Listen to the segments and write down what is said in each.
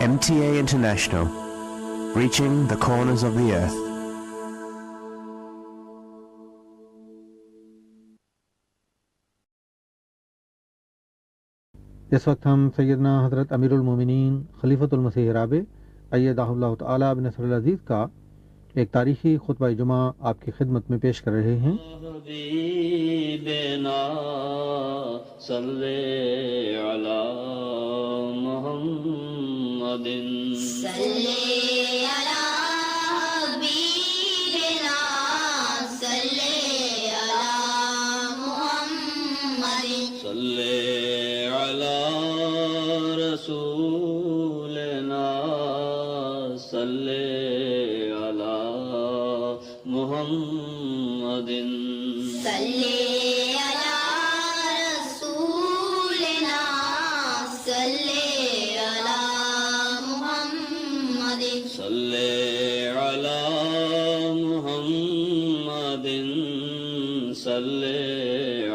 MTA International, reaching the corners of the earth. اس وقت ہم سیدنا حضرت امیر المومنین خلیفۃ المسیح رابع ایدہ اللہ تعالی بنصر العزیز کا ایک تاریخی خطبہ جمعہ آپ کی خدمت میں پیش کر رہے ہیں۔ حبیبنا صلی علی محمد صلی علی حبیبنا صلی علی محمد صلی علی رسولنا صلی محمد صلی علی رسولنا صلی علی محمد صلی علی محمد صلی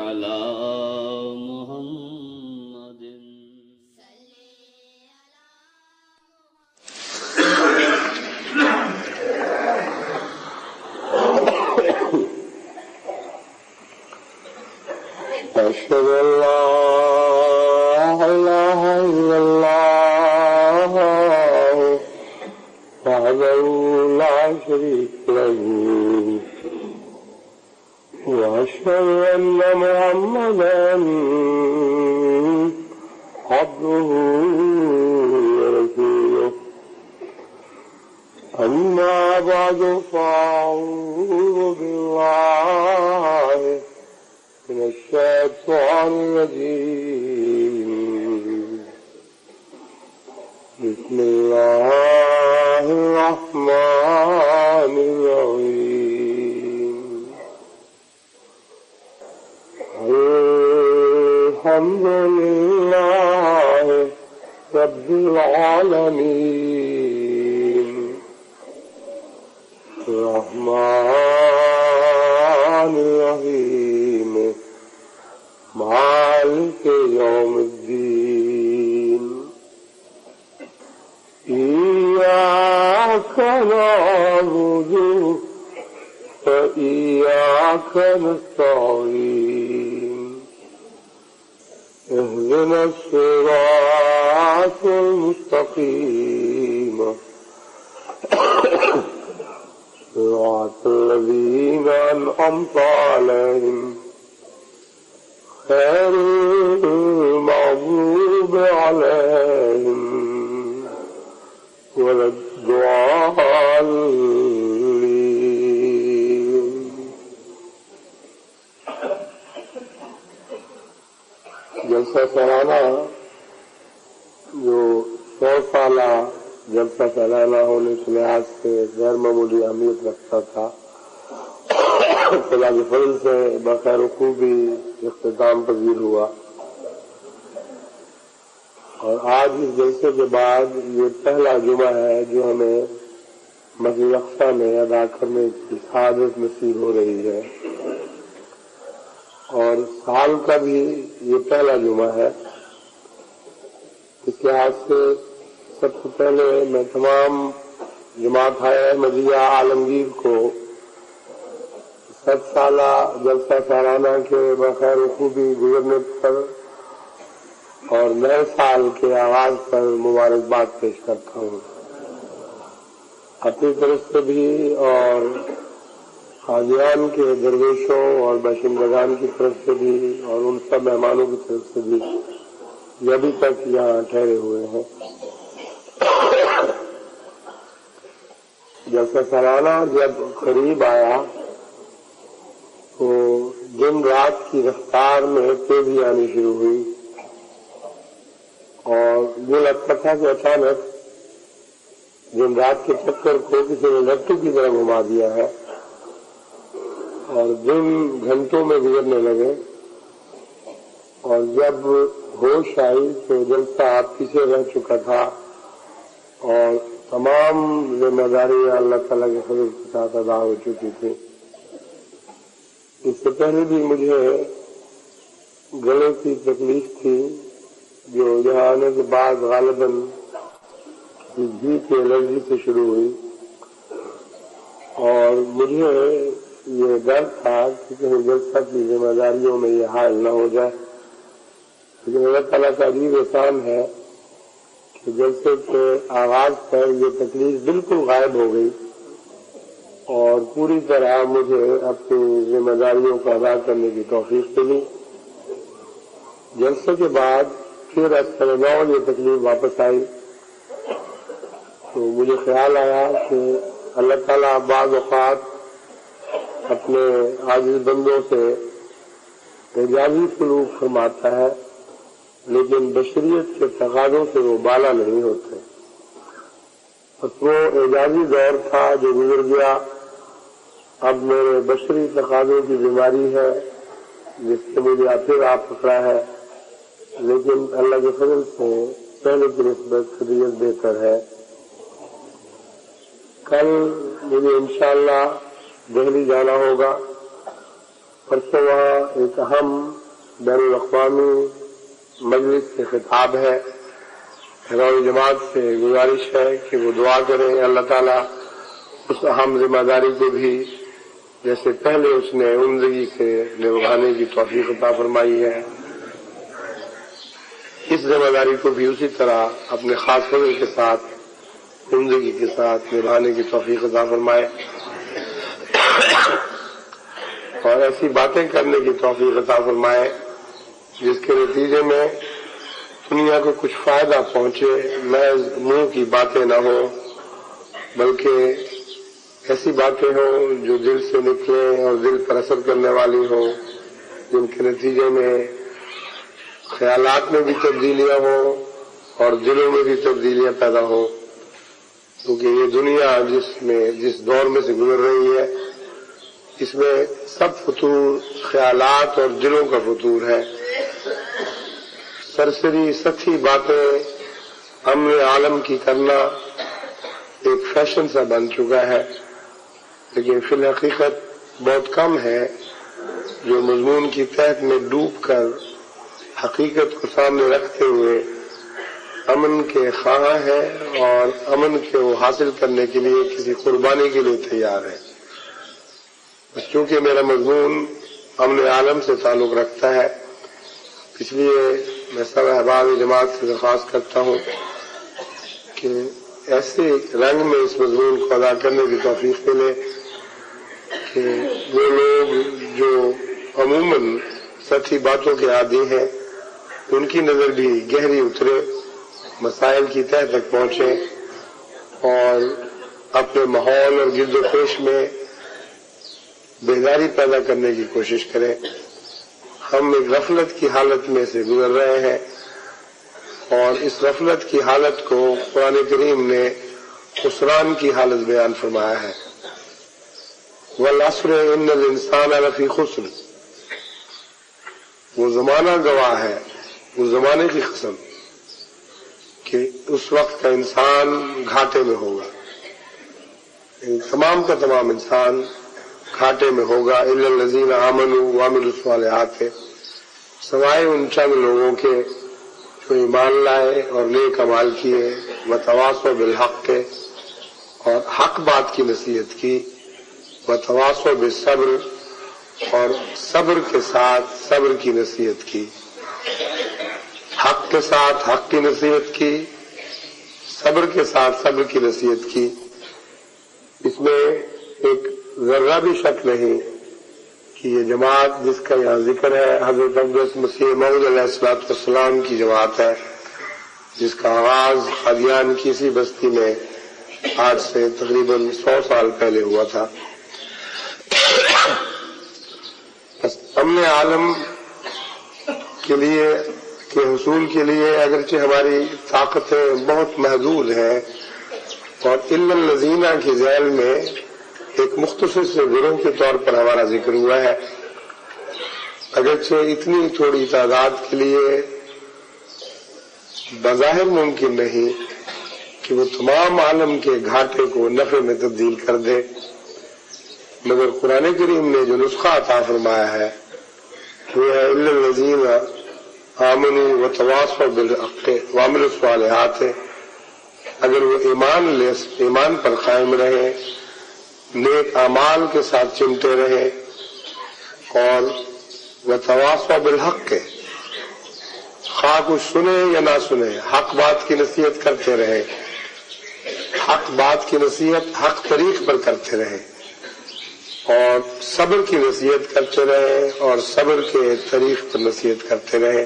علی محمد أشهد أن لا إله إلا الله وحده لا شريك له وأشهد أن محمدا عبده ورسوله أما بعد فأعوذ بالله من الشيطان الرجيم بسم الله الرحمن الرحيم الحمد لله رب العالمين الرحمن الرحيم مالك يوم الدين إياك نعبد وإياك نستعين اهدنا الصراط المستقيم صراط الذين أنعمت عليهم غير المغضوب عليهم ولا الضالين۔ جلسہ سالانہ جو 100 سالہ جلسہ سالانہ ہونے کے لحاظ سے غیر معمولی اہمیت رکھتا تھا، خدا کے فضل سے بخیر و خوبی اختتام پذیر ہوا، اور آج اس جلسے کے بعد یہ پہلا جمعہ ہے جو ہمیں مسجد اقصی میں ادا کرنے کی سعادت نصیب ہو رہی ہے، اور سال کا بھی یہ پہلا جمعہ ہے۔ اس لحاظ سے سب سے پہلے میں تمام جماعت احمدیہ عالمگیر کو 7 سالہ جلسہ سالانہ کے بخیر و خوبی گزرنے پر اور نئے سال کے آغاز پر مبارکباد پیش کرتا ہوں، اپنی طرف سے بھی اور قادیان کے درویشوں اور باشندگان کی طرف سے بھی اور ان سب مہمانوں کی طرف سے بھی جو ابھی تک یہاں ٹھہرے ہوئے ہیں۔ جلسہ سالانہ جب قریب آیا تو دن رات کی رفتار میں تیزی آنی شروع ہوئی، اور یہ لگتا تھا کہ اچانک دن رات کے چکر کو کسی نے لٹو کی طرح گھما دیا ہے، اور دن گھنٹوں میں گزرنے لگے، اور جب ہوش آئی تو جلسہ پیچھے رہ چکا تھا، اور تمام ذمہ داریاں اللہ تعالیٰ کے فضل کے ساتھ ادا ہو چکی تھی۔ اس سے پہلے بھی مجھے گلے کی تکلیف تھی جو یہاں آنے کے بعد غالباً گھی کی الرجی سے شروع ہوئی اور مجھے یہ ڈر تھا کہ کہیں جلسہ کی ذمہ داریوں میں یہ حال نہ ہو جائے، لیکن اللہ تعالیٰ کا عجیب احسان ہے کہ جلسے کے آغاز پر یہ تکلیف بالکل غائب ہو گئی اور پوری طرح مجھے اپنی ذمہ داریوں کو ادا کرنے کی توفیق ملی۔ جلسے کے بعد پھر اثر نو یہ تکلیف واپس آئی تو مجھے خیال آیا کہ اللہ تعالیٰ بعض اوقات اپنے عاجز بندوں سے اعجازی سلوک فرماتا ہے، لیکن بشریت کے تقاضوں سے وہ بالا نہیں ہوتے۔ بس وہ اعجازی دور تھا جو گزر گیا، اب میرے بشری تقاضوں کی بیماری ہے جس سے مجھے پھر آپ پکڑا ہے، لیکن اللہ کے فضل سے پہلے کی نسبت طبیعت بہتر ہے۔ کل مجھے انشاءاللہ دہلی جانا ہوگا، پرسوں وہاں ایک اہم بین الاقوامی مجلس سے خطاب ہے۔ رہنمائی جماعت سے گزارش ہے کہ وہ دعا کریں، اللہ تعالیٰ اس اہم ذمہ داری کو بھی جیسے پہلے اس نے عمدگی سے نبھانے کی توفیق عطا فرمائی ہے، اس ذمہ داری کو بھی اسی طرح اپنے خاص فضل کے ساتھ عمدگی کے ساتھ نبھانے کی توفیق عطا فرمائے اور ایسی باتیں کرنے کی توفیق عطا فرمائے جس کے نتیجے میں دنیا کو کچھ فائدہ پہنچے، محض منہ کی باتیں نہ ہوں بلکہ ایسی باتیں ہوں جو دل سے نکلیں اور دل پر اثر کرنے والی ہوں، جن کے نتیجے میں خیالات میں بھی تبدیلیاں ہوں اور دلوں میں بھی تبدیلیاں پیدا ہوں، کیونکہ یہ دنیا جس دور میں سے گزر رہی ہے اس میں سب فطور خیالات اور دلوں کا فطور ہے۔ سرسری سطحی باتیں امن عالم کی کرنا ایک فیشن سا بن چکا ہے، لیکن فی الحقیقت بہت کم ہے جو مضمون کی تحت میں ڈوب کر حقیقت کو سامنے رکھتے ہوئے امن کے خواہاں ہے اور امن کو حاصل کرنے کے لیے کسی قربانی کے لیے تیار ہے۔ چونکہ میرا مضمون امن عالم سے تعلق رکھتا ہے، اس لیے میں سب احباب جماعت سے درخواست کرتا ہوں کہ ایسے رنگ میں اس مضمون کو ادا کرنے کی توفیق ملے کہ وہ لوگ جو عموماً سطحی باتوں کے عادی ہیں ان کی نظر بھی گہری اترے، مسائل کی تہہ تک پہنچے اور اپنے ماحول اور گرد و پیش میں بیداری پیدا کرنے کی کوشش کریں۔ ہم ایک غفلت کی حالت میں سے گزر رہے ہیں اور اس غفلت کی حالت کو قرآن کریم نے خسران کی حالت بیان فرمایا ہے۔ وَالْعَصْرِ إِنَّ الْإِنسَانَ لَفِي خُسْرٍ، وہ زمانہ گواہ ہے، وہ زمانے کی قسم کہ اس وقت کا انسان گھاٹے میں ہوگا، تمام کا تمام انسان گھاٹے میں ہوگا، الا الذین آمنوا وعملوا الصالحات، سوائے ان چند لوگوں کے جو ایمان لائے اور نیک اعمال کیے، وتواصوا بالحق، اور حق بات کی نصیحت کی، وتواصوا بالصبر، اور صبر کے ساتھ صبر کی نصیحت کی، حق کے ساتھ حق کی نصیحت کی، صبر کے ساتھ صبر کی نصیحت کی۔ اس میں ایک ذرہ بھی شک نہیں کہ یہ جماعت جس کا یہاں ذکر ہے حضرت اقدس مسیح موعود علیہ الصلوۃ والسلام کی جماعت ہے، جس کا آغاز قادیان کی اسی بستی میں آج سے تقریباً 100 سال پہلے ہوا تھا۔ امن عالم کے لیے کے حصول کے لیے اگرچہ ہماری طاقتیں بہت محدود ہیں اور الا الذین کی ذیل میں ایک مختصر سے گروہ کے طور پر ہمارا ذکر ہوا ہے، اگرچہ اتنی تھوڑی تعداد کے لیے بظاہر ممکن نہیں کہ وہ تمام عالم کے گھاٹے کو نفع میں تبدیل کر دے، مگر قرآن کریم نے جو نسخہ عطا فرمایا ہے وہ ہے الا الذین آمنوا وتواصوا بالحق وعملوا الصالحات، اگر وہ ایمان پر قائم رہے، نیک اعمال کے ساتھ چمٹے رہے اور وتواصوا بالحق کے، خواہ کچھ سنے یا نہ سنے، حق بات کی نصیحت کرتے رہے، حق بات کی نصیحت حق طریق پر کرتے رہے اور صبر کی نصیحت کرتے رہے اور صبر کے طریق پر نصیحت کرتے رہے.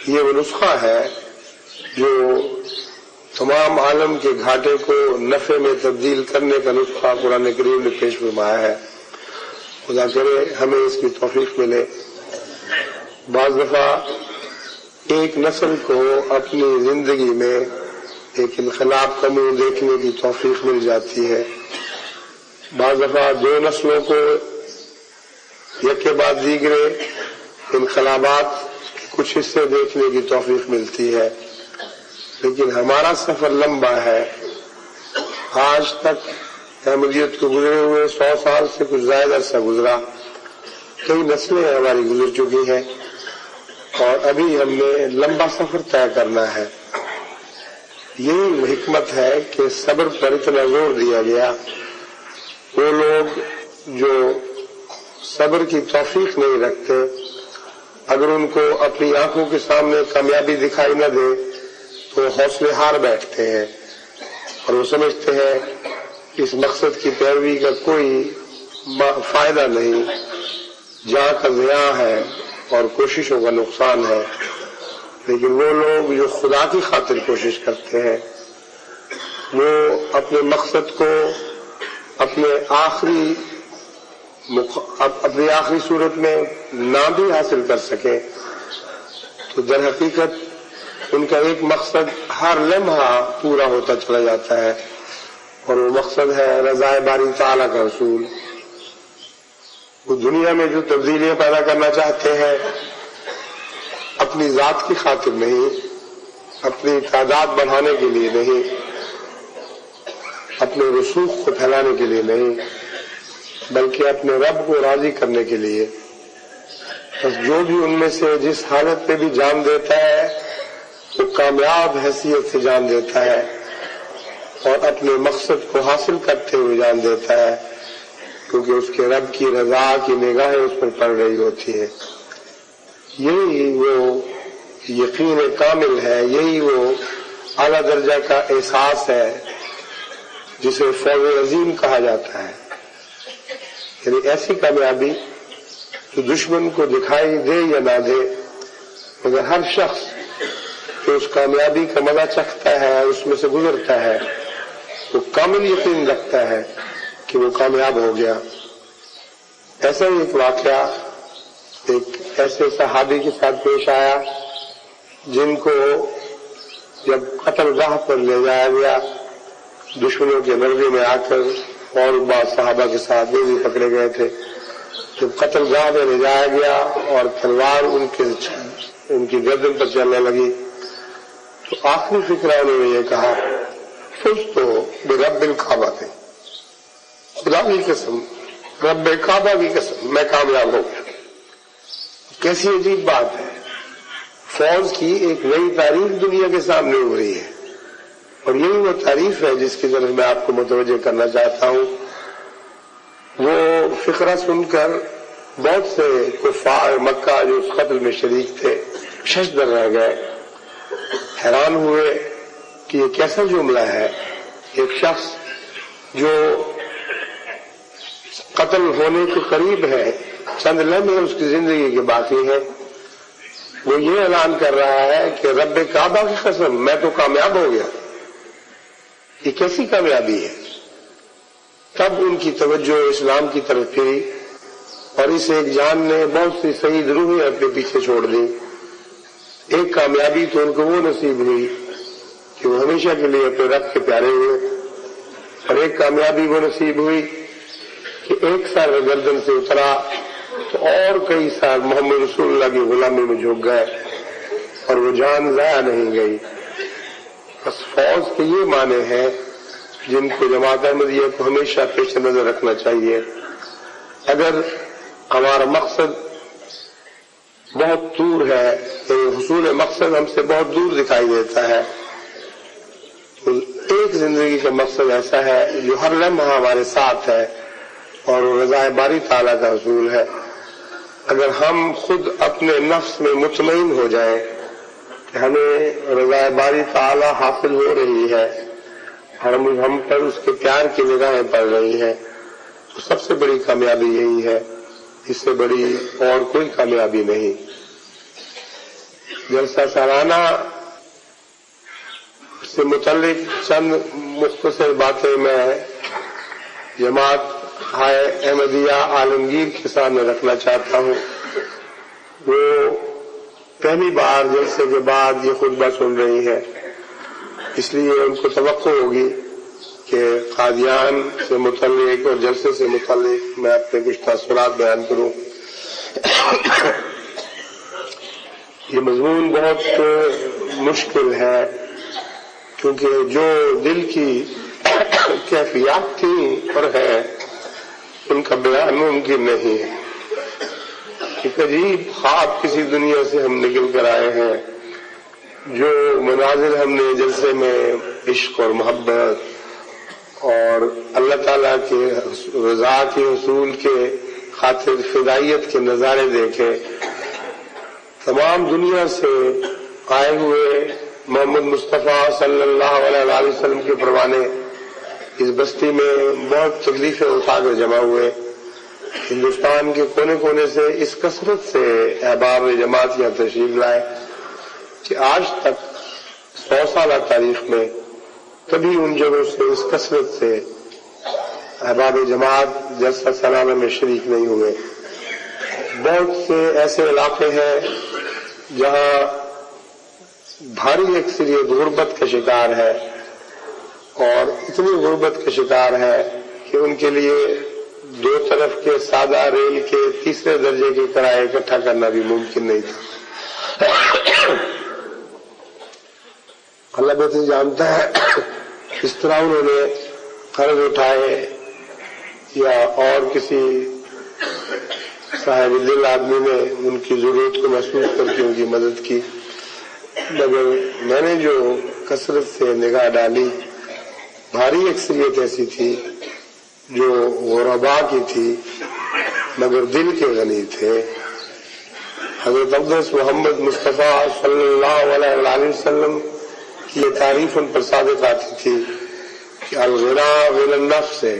یہ وہ نسخہ ہے جو تمام عالم کے گھاٹے کو نفع میں تبدیل کرنے کا نسخہ قرآن کریم نے پیش فرمایا ہے. خدا کرے ہمیں اس کی توفیق ملے. بعض دفعہ ایک نسل کو اپنی زندگی میں ایک انقلاب کا منہ دیکھنے کی توفیق مل جاتی ہے، بعض دفعہ دو نسلوں کو یک کے بعد دیگرے انقلابات کے کچھ حصے دیکھنے کی توفیق ملتی ہے، لیکن ہمارا سفر لمبا ہے. آج تک احمدیت کو گزرے ہوئے 100 سال سے کچھ زائد عرصہ گزرا، کئی نسلیں ہماری گزر چکی ہیں اور ابھی ہم نے لمبا سفر طے کرنا ہے. یہی حکمت ہے کہ صبر پر اتنا زور دیا گیا. وہ لوگ جو صبر کی توفیق نہیں رکھتے، اگر ان کو اپنی آنکھوں کے سامنے کامیابی دکھائی نہ دے تو حوصلے ہار بیٹھتے ہیں اور وہ سمجھتے ہیں اس مقصد کی پیروی کا کوئی فائدہ نہیں، جہاں کا ضیاع ہے اور کوششوں کا نقصان ہے. لیکن وہ لوگ جو خدا کی خاطر کوشش کرتے ہیں، وہ اپنے مقصد کو اپنی آخری صورت میں نہ بھی حاصل کر سکے تو در حقیقت ان کا ایک مقصد ہر لمحہ پورا ہوتا چلا جاتا ہے اور وہ مقصد ہے رضا باری تعالیٰ کا حصول. وہ دنیا میں جو تبدیلیاں پیدا کرنا چاہتے ہیں اپنی ذات کی خاطر نہیں، اپنی تعداد بڑھانے کے لیے نہیں، اپنے رسوخ کو پھیلانے کے لیے نہیں، بلکہ اپنے رب کو راضی کرنے کے لیے. بس جو بھی ان میں سے جس حالت پہ بھی جان دیتا ہے وہ کامیاب حیثیت سے جان دیتا ہے اور اپنے مقصد کو حاصل کرتے ہوئے جان دیتا ہے، کیونکہ اس کے رب کی رضا کی نگاہیں اس پر پڑ رہی ہوتی ہے. یہی وہ یقین کامل ہے، یہی وہ اعلیٰ درجہ کا احساس ہے جسے فوز عظیم کہا جاتا ہے. یعنی ایسی کامیابی جو دشمن کو دکھائی دے یا نہ دے، مگر ہر شخص جو اس کامیابی کا مزہ چکھتا ہے، اس میں سے گزرتا ہے، وہ کامل یقین رکھتا ہے کہ وہ کامیاب ہو گیا. ایسا ہی ایک واقعہ ایک ایسے صحابی کے ساتھ پیش آیا جن کو جب قتل گاہ پر لے جایا گیا، دشمنوں کے مرضی میں آ کر اور بعض صحابہ کے ساتھ وہ بھی پکڑے گئے تھے. جب قتل گاہ میں لے جایا گیا اور تلوار ان کی گردن پر چلنے لگی تو آخری فکرہ انہوں نے یہ کہا، فز تو برب الکعبہ تھے، خدا کی قسم، رب کعبہ کی قسم، میں کامیاب ہو گیا. کیسی عجیب بات ہے. فوج کی ایک نئی تعریف دنیا کے سامنے ہو رہی ہے اور یہی وہ تعریف ہے جس کی طرف میں آپ کو متوجہ کرنا چاہتا ہوں. وہ فقرہ سن کر بہت سے کفار مکہ جو اس قتل میں شریک تھے ششدر رہ گئے، حیران ہوئے کہ یہ کیسا جملہ ہے. ایک شخص جو قتل ہونے کے قریب ہے، چند لمحے اس کی زندگی کے باقی ہیں، وہ یہ اعلان کر رہا ہے کہ رب کعبہ کی قسم میں تو کامیاب ہو گیا. یہ کیسی کامیابی ہے؟ تب ان کی توجہ اسلام کی طرف پھری اور اس ایک جان نے بہت سی شہید روحیں اپنے پیچھے چھوڑ دی. ایک کامیابی تو ان کو وہ نصیب ہوئی کہ وہ ہمیشہ کے لیے اپنے رب کے پیارے ہوئے، اور ایک کامیابی وہ نصیب ہوئی کہ ایک سر گردن سے اترا تو اور کئی سال محمد رسول اللہ کی غلامی میں جھک گئے اور وہ جان ضائع نہیں گئی. بس فوج کے یہ معنی ہیں جن کو جماعت احمدیہ کو ہمیشہ پیش نظر رکھنا چاہیے. اگر ہمارا مقصد بہت دور ہے، یعنی حصول مقصد ہم سے بہت دور دکھائی دیتا ہے، تو ایک زندگی کا مقصد ایسا ہے جو ہر لمحہ ہمارے ساتھ ہے اور وہ رضا باری تعالیٰ کا حصول ہے. اگر ہم خود اپنے نفس میں مطمئن ہو جائیں کہ ہمیں رضا باری تعالیٰ حاصل ہو رہی ہے اور ہم پر اس کے پیار کی نگاہیں پڑ رہی ہیں، تو سب سے بڑی کامیابی یہی ہے، اس سے بڑی اور کوئی کامیابی نہیں. جلسہ سالانہ سے متعلق چند مختصر باتیں میں جماعت احمدیہ عالمگیر کے سامنے رکھنا چاہتا ہوں. وہ پہلی بار جلسے کے بعد یہ خطبہ سن رہی ہے، اس لیے ان کو توقع ہوگی کہ قادیان سے متعلق اور جلسے سے متعلق میں اپنے کچھ تاثرات بیان کروں. یہ مضمون بہت مشکل ہے کیونکہ جو دل کی کیفیات تھیں اور ہیں ان کا بیان ممکن نہیں ہے. ایک عجیب خواب کسی دنیا سے ہم نکل کر آئے ہیں. جو مناظر ہم نے جلسے میں عشق اور محبت اور اللہ تعالیٰ کے رضا کے حصول کے خاطر فدائیت کے نظارے دیکھے، تمام دنیا سے آئے ہوئے محمد مصطفیٰ صلی اللہ علیہ وسلم کے پروانے اس بستی میں بہت تکلیفیں اٹھا کر جمع ہوئے. ہندوستان کے کونے کونے سے اس کثرت سے احباب جماعت یہاں تشریف لائے کہ آج تک 100 سالہ تاریخ میں کبھی ان جگہوں سے اس کثرت سے احباب جماعت جلسہ سالانہ میں شریک نہیں ہوئے. بہت سے ایسے علاقے ہیں جہاں بھاری اکثریت غربت کا شکار ہے اور اتنی غربت کا شکار ہے کہ ان کے لیے دو طرف کے سادہ ریل کے تیسرے درجے کے کرائے اکٹھا کرنا بھی ممکن نہیں تھا. اللہ بہتر جانتا ہے اس طرح انہوں نے قرض اٹھائے یا اور کسی صاحب دل آدمی نے ان کی ضرورت کو محسوس کر کے ان کی مدد کی. مگر میں نے جو کثرت سے نگاہ ڈالی، بھاری اکثریت ایسی تھی جو غربا کی تھی مگر دل کے غنی تھے. حضرت اقدس محمد مصطفیٰ صلی اللہ علیہ وسلم کی یہ تعریف ان پر صادق آتی تھی کہ الغنا غنى النفس ہے.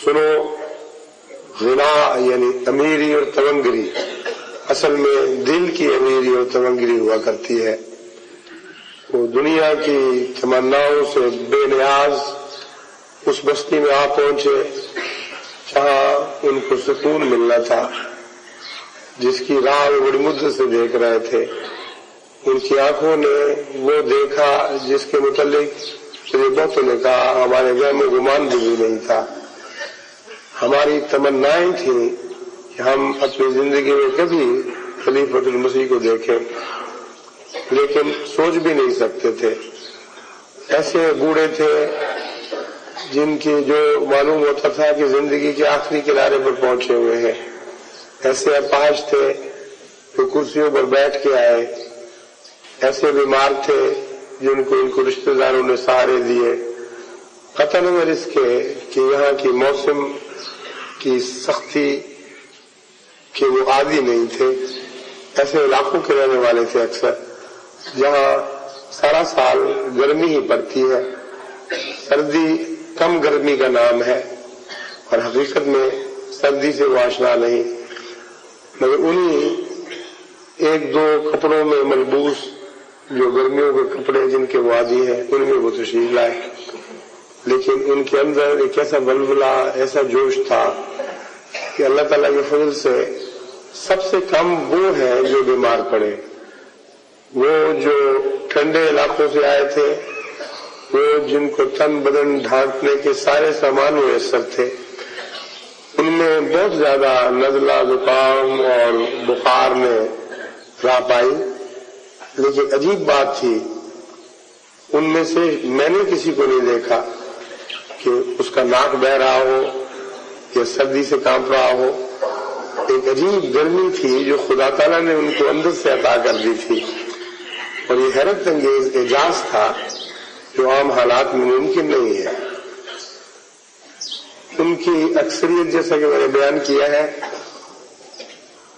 سنو، غنا یعنی امیری اور تمنگری اصل میں دل کی امیری اور تمنگری ہوا کرتی ہے. وہ دنیا کی تمناؤں سے بے نیاز اس بستی میں آ پہنچے جہاں ان کو سکون ملنا تھا، جس کی راہ وہ بڑی مدت سے دیکھ رہے تھے. ان کی آنکھوں نے وہ دیکھا جس کے متعلق بہتوں نے کہا ہمارے وہم و گمان بھی نہیں تھا. ہماری تمنائیں تھیں کہ ہم اپنی زندگی میں کبھی خلیفۃ المسیح کو دیکھیں، لیکن سوچ بھی نہیں سکتے تھے. ایسے بوڑھے تھے جن کی جو معلوم ہوتا تھا کہ زندگی کے آخری کنارے پر پہنچے ہوئے ہیں. ایسے اپاہج تھے جو کرسیوں پر بیٹھ کے آئے. ایسے بیمار تھے جن کو ان کو رشتہ داروں نے سہارے دیے. قطع نظر اس کے کہ یہاں کی موسم کی سختی کے وہ عادی نہیں تھے. ایسے علاقوں کے رہنے والے تھے اکثر جہاں سارا سال گرمی ہی پڑتی ہے. سردی کم گرمی کا نام ہے اور حقیقت میں سردی سے وہ آشنا نہیں. مگر انہی ایک دو کپڑوں میں ملبوس جو گرمیوں کے کپڑے جن کے وہ عادی ہیں ان میں وہ تشریف لائے. لیکن ان کے اندر ایک ایسا بلبلہ، ایسا جوش تھا کہ اللہ تعالیٰ کے فضل سے سب سے کم وہ ہیں جو بیمار پڑے. وہ جو ٹھنڈے علاقوں سے آئے تھے، وہ جن کو تن بدن ڈھانپنے کے سارے سامان میسر تھے، ان میں بہت زیادہ نزلہ، زکام اور بخار نے راہ پائی. لیکن عجیب بات تھی، ان میں سے میں نے کسی کو نہیں دیکھا کہ اس کا ناک بہ رہا ہو یا سردی سے کانپ رہا ہو. ایک عجیب گرمی تھی جو خدا تعالیٰ نے ان کو اندر سے عطا کر دی تھی. اور یہ حیرت انگیز اعجاز تھا جو عام حالات میں ممکن نہیں ہے. ان کی اکثریت جیسا کہ میں نے بیان کیا ہے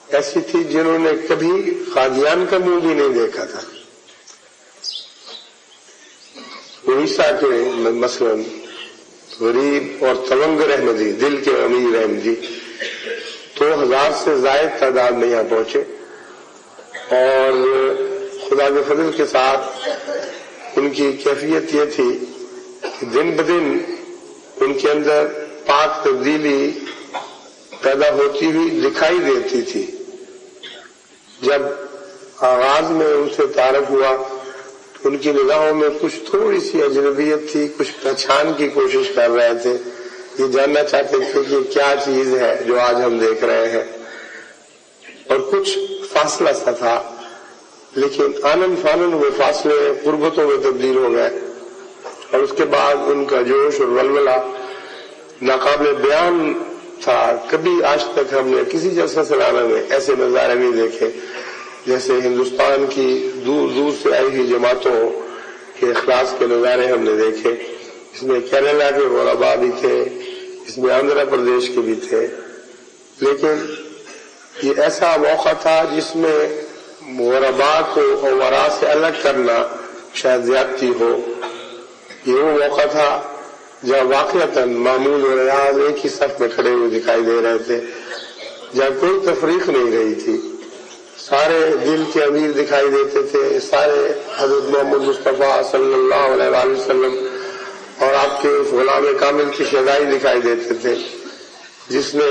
ایسی تھی جنہوں نے کبھی قادیان کا منہ بھی نہیں دیکھا تھا. اڑیسہ کے مثلا غریب اور تونگر احمدی دل کے امیر احمدی 2000 سے زائد تعداد میں یہاں پہنچے اور خدا کے فضل کے ساتھ ان کی کیفیت یہ تھی کہ دن بدن ان کے اندر پاک تبدیلی پیدا ہوتی ہوئی دکھائی دیتی تھی. جب آغاز میں ان سے تعارف ہوا تو ان کی نگاہوں میں کچھ تھوڑی سی اجنبیت تھی, کچھ پہچان کی کوشش کر رہے تھے, یہ جاننا چاہتے تھے کہ کیا چیز ہے جو آج ہم دیکھ رہے ہیں, اور کچھ فاصلہ سا تھا. لیکن آنن فانن وہ فاصلے قربتوں میں تبدیل ہو گئے اور اس کے بعد ان کا جوش اور ولولہ ناقابل بیان تھا. کبھی آج تک ہم نے کسی جلسہ سالانہ میں ایسے نظارے نہیں دیکھے جیسے ہندوستان کی دور دور سے آئی ہوئی جماعتوں کے اخلاص کے نظارے ہم نے دیکھے. اس میں کیرلا کے غربا بھی تھے, اس میں آندھرا پردیش کے بھی تھے, لیکن یہ ایسا موقع تھا جس میں غربا کو امراء سے الگ کرنا شاید زیادتی ہو. یہ وہ موقع تھا جہاں واقعتاً معمول و ریاض ایک ہی صف میں کھڑے ہوئے دکھائی دے رہے تھے, جہاں کوئی تفریق نہیں رہی تھی. سارے دل کے امیر دکھائی دیتے تھے, سارے حضرت محمد مصطفیٰ صلی اللہ علیہ وآلہ وسلم اور آپ کے اس غلام کامل کی شہدائی دکھائی دیتے تھے جس نے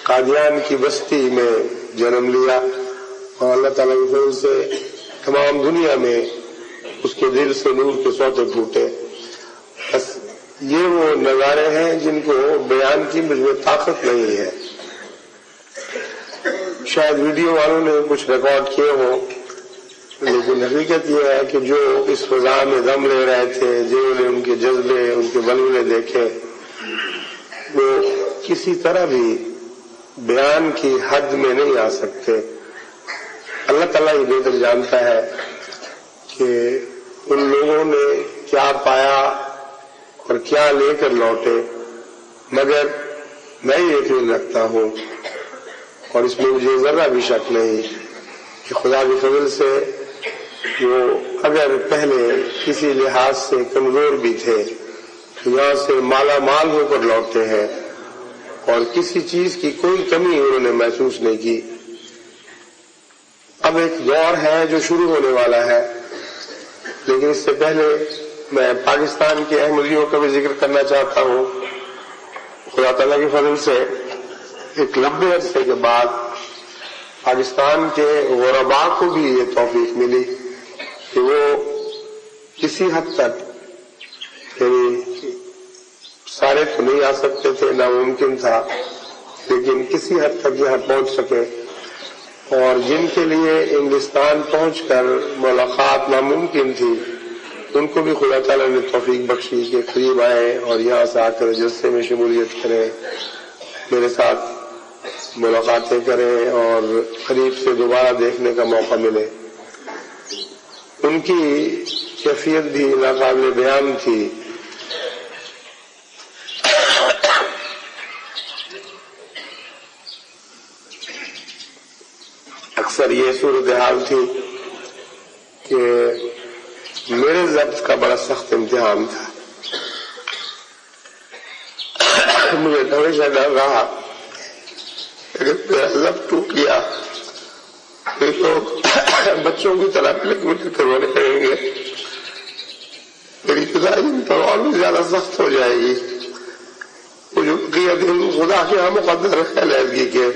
قادیان کی بستی میں جنم لیا اور اللہ تعالیٰ کے فضل سے تمام دنیا میں اس کے دل سے نور کے سوتے پھوٹے. بس یہ وہ نظارے ہیں جن کو بیان کی مجھ میں طاقت نہیں ہے. شاید ویڈیو والوں نے کچھ ریکارڈ کیے ہوں, لیکن حقیقت یہ ہے کہ جو اس فضا میں دم لے رہے تھے, جنہوں نے ان کے جذبے ان کے ولولے دیکھے, وہ کسی طرح بھی بیان کی حد میں نہیں آ سکتے. اللہ تعالیٰ یہ بہتر جانتا ہے کہ ان لوگوں نے کیا پایا اور کیا لے کر لوٹے, مگر میں یہ یقین رکھتا ہوں اور اس میں مجھے ذرا بھی شک نہیں کہ خدا کے فضل سے وہ اگر پہلے کسی لحاظ سے کمزور بھی تھے تو یہاں سے مالا مال ہو کر لوٹتے ہیں اور کسی چیز کی کوئی کمی انہوں نے محسوس نہیں کی. اب ایک دور ہے جو شروع ہونے والا ہے, لیکن اس سے پہلے میں پاکستان کے احمدیوں کا بھی ذکر کرنا چاہتا ہوں. خدا تعالیٰ کے فضل سے ایک لمبے عرصے کے بعد پاکستان کے غربا کو بھی یہ توفیق ملی کہ وہ کسی حد تک, یعنی سارے تو نہیں آ سکتے تھے, ناممکن تھا, لیکن کسی حد تک یہاں پہنچ سکے, اور جن کے لیے انگلستان پہنچ کر ملاقات ناممکن تھی ان کو بھی خدا تعالیٰ نے توفیق بخشی کہ قریب آئے اور یہاں سے آ کر جلسے میں شمولیت کریں, میرے ساتھ ملاقاتیں کریں اور قریب سے دوبارہ دیکھنے کا موقع ملے. ان کی کیفیت بھی ناقابل بیان تھی. اکثر یہ صورتحال تھی کہ میرے ضبط کا بڑا سخت امتحان تھا. مجھے ہمیشہ ڈر رہا اگر میرا ضبط ٹوٹ گیا پھر لوگ بچوں کی طرح مل کر رونے لگیں گے, میری جدائی ان پر اور بھی زیادہ سخت ہو جائے گی. وہ جو دن خدا کے یہاں مقدر ہے علیحدگی کے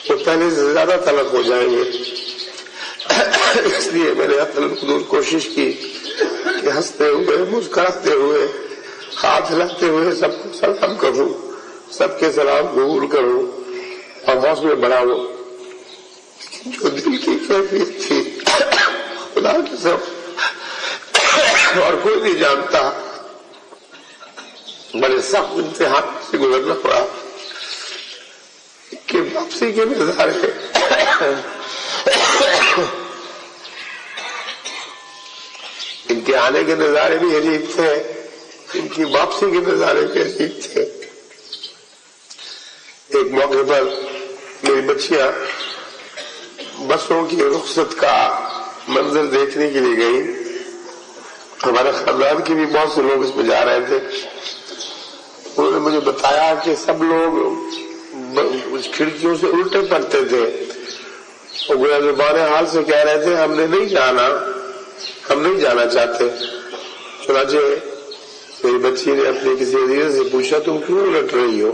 وہ پہلے سے زیادہ طلب ہو جائیں گے. اس لیے میں نے حدود کوشش کی کہ ہنستے ہوئے مسکراتے ہوئے ہاتھ ہلاتے ہوئے سب کو سلام کروں, سب کے سلام قبول کروں اور حوصلے بڑھاؤں. جو دل کی کیفیت تھی خدا کی سب اور کوئی نہیں جانتا, بڑے سخت امتحان سے گزرنا پڑا کہ واپسی کے نظارے ان کے آنے کے نظارے بھی عجیب تھے، ان کی واپسی کے نظارے بھی عجیب تھے۔ ایک موقع پر میری بچیاں بسوں کی رخصت کا منظر دیکھنے کے لیے گئی، ہمارے خاندان کے بھی بہت سے لوگ اس میں جا رہے تھے۔ انہوں نے مجھے بتایا کہ سب لوگ کھڑکیوں سے الٹے پڑتے تھے اور گویا زبان حال سے کہہ رہے تھے ہم نے نہیں جانا، ہم نہیں جانا چاہتے۔ چنانچہ میری بچی نے اپنے کسی عزیز سے پوچھا تم کیوں الٹ رہی ہو؟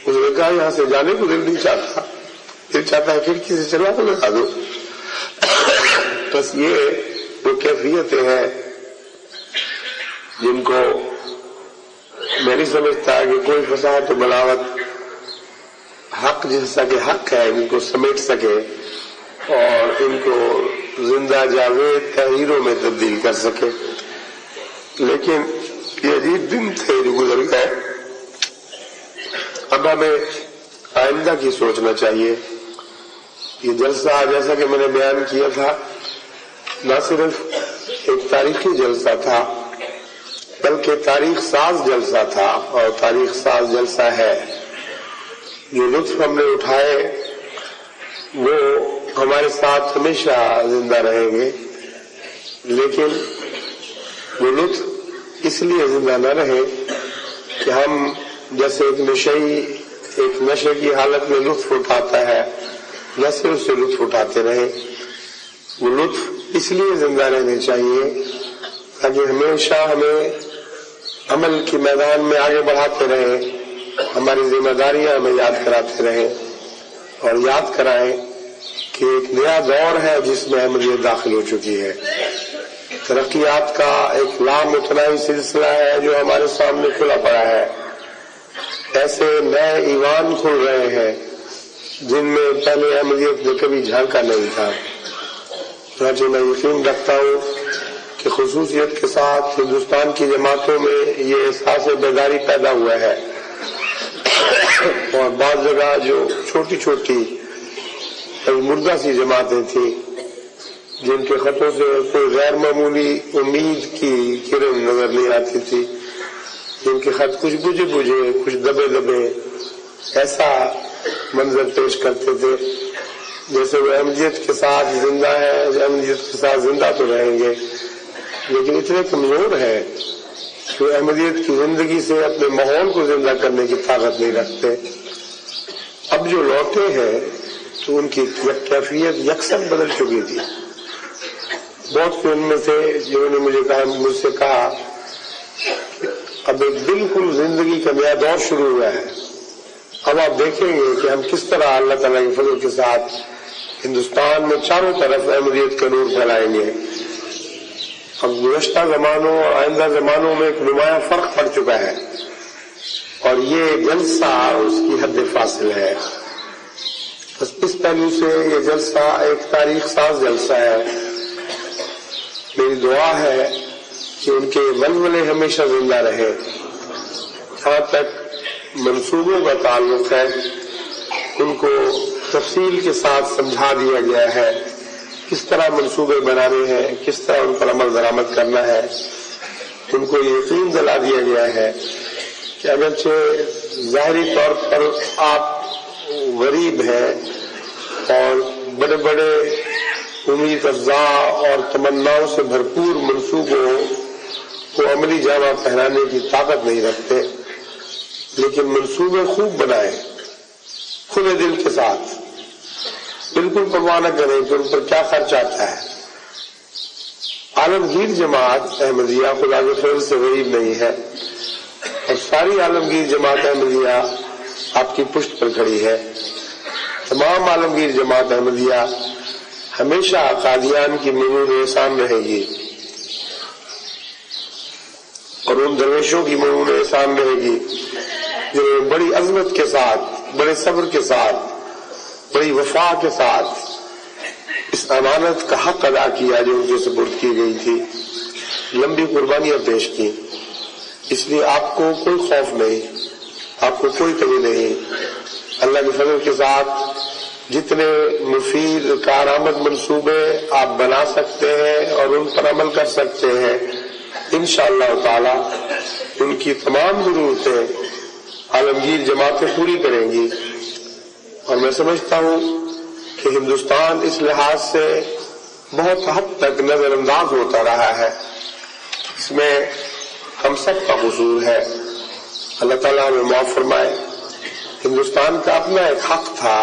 اس نے کہا یہاں سے جانے کو دل نہیں چاہتا، دل چاہتا ہے کھڑکی سے چلا کو لگا دو۔ بس یہ وہ کیفیتیں ہیں جن کو میں نہیں سمجھتا کہ کوئی فصاحت و بلاغت حق جیسا کہ حق ہے ان کو سمیٹ سکے اور ان کو زندہ جاوید تحریروں میں تبدیل کر سکے۔ لیکن یہ عجیب دن تھے جو گزر گئے، اب ہمیں آئندہ کی سوچنا چاہیے۔ یہ جلسہ جیسا کہ میں نے بیان کیا تھا نہ صرف ایک تاریخی جلسہ تھا بلکہ تاریخ ساز جلسہ تھا، اور تاریخ ساز جلسہ ہے۔ جو لطف ہم نے اٹھائے وہ ہمارے ساتھ ہمیشہ زندہ رہیں گے، لیکن وہ لطف اس لیے زندہ نہ رہے کہ ہم جیسے ایک نشئی ایک نشے کی حالت میں لطف اٹھاتا ہے ویسے اس سے لطف اٹھاتے رہے۔ وہ لطف اس لیے زندہ رہنے چاہیے تاکہ ہمیشہ ہمیں عمل کے میدان میں آگے بڑھاتے رہیں، ہماری ذمہ داریاں ہمیں یاد کراتے رہیں اور یاد کرائیں کہ ایک نیا دور ہے جس میں احمدیت داخل ہو چکی ہے۔ ترقیات کا ایک لامتناہی سلسلہ ہے جو ہمارے سامنے کھلا پڑا ہے۔ ایسے نئے ایوان کھل رہے ہیں جن میں پہلے احمدیت نے کبھی جھانکا نہیں تھا۔ چنانچہ میں یقین رکھتا ہوں کہ خصوصیت کے ساتھ ہندوستان کی جماعتوں میں یہ احساس بیداری پیدا ہوا ہے، اور بعض جگہ جو چھوٹی چھوٹی مردہ سی جماعتیں تھیں جن کے خطوں سے کوئی غیر معمولی امید کی کرن نظر نہیں آتی تھی، جن کے خط کچھ بجھے بجھے کچھ دبے دبے ایسا منظر پیش کرتے تھے جیسے وہ احمدیت کے ساتھ زندہ ہے، احمدیت کے ساتھ زندہ تو رہیں گے لیکن اتنے کمزور ہیں کہ احمدیت کی زندگی سے اپنے ماحول کو زندہ کرنے کی طاقت نہیں رکھتے۔ اب جو لوٹے ہیں تو ان کی کیفیت یکساں بدل چکی تھی۔ بہت سے ان میں سے جنہوں نے مجھ سے کہا اب ایک بالکل زندگی کا نیا دور شروع ہوا ہے، اب آپ دیکھیں گے کہ ہم کس طرح اللہ تعالیٰ کے فضل کے ساتھ ہندوستان میں چاروں طرف احمدیت کا نور پھیلائیں گے۔ اب گزشتہ زمانوں اور آئندہ زمانوں میں ایک نمایاں فرق پڑ چکا ہے اور یہ جلسہ اس کی حد فاصل ہے۔ بس اس پہلو سے یہ جلسہ ایک تاریخ ساز جلسہ ہے۔ میری دعا ہے کہ ان کے ولولے ہمیشہ زندہ رہے۔ جہاں تک منصوبوں کا تعلق ہے ان کو تفصیل کے ساتھ سمجھا دیا گیا ہے، کس طرح منصوبے بنانے ہیں، کس طرح ان پر عمل درآمد کرنا ہے۔ ان کو یقین دلا دیا گیا ہے کہ اگرچہ ظاہری طور پر آپ غریب ہیں اور بڑے بڑے امید افزا اور تمناؤں سے بھرپور منصوبوں کو عملی جامہ پہنانے کی طاقت نہیں رکھتے، لیکن منصوبے خوب بنائیں کھلے دل کے ساتھ، بالکل پرواہ نہ کریں کہ ان پر کیا خرچ آتا ہے۔ عالمگیر جماعت احمدیہ خدا کے فضل سے غریب نہیں ہے اور ساری عالمگیر جماعت احمدیہ آپ کی پشت پر کھڑی ہے۔ تمام عالمگیر جماعت احمدیہ ہمیشہ قادیان کی ممنون احسان رہے گی اور ان درویشوں کی ممنون احسان رہے گی جنہوں نے بڑی عظمت کے ساتھ، بڑے صبر کے ساتھ، بڑی وفا کے ساتھ اس امانت کا حق ادا کیا جو ان کے سپرد کی گئی تھی، لمبی قربانیاں پیش کی۔ اس لیے آپ کو کوئی خوف نہیں، آپ کو کوئی کمی نہیں۔ اللہ کے فضل کے ساتھ جتنے مفید کارآمد منصوبے آپ بنا سکتے ہیں اور ان پر عمل کر سکتے ہیں، انشاءاللہ تعالی ان کی تمام ضرورتیں عالمگیر جماعتیں پوری کریں گی۔ اور میں سمجھتا ہوں کہ ہندوستان اس لحاظ سے بہت حد تک نظر انداز ہوتا رہا ہے، اس میں ہم سب کا قصور ہے، اللہ تعالیٰ ہمیں معاف فرمائے۔ ہندوستان کا اپنا ایک حق تھا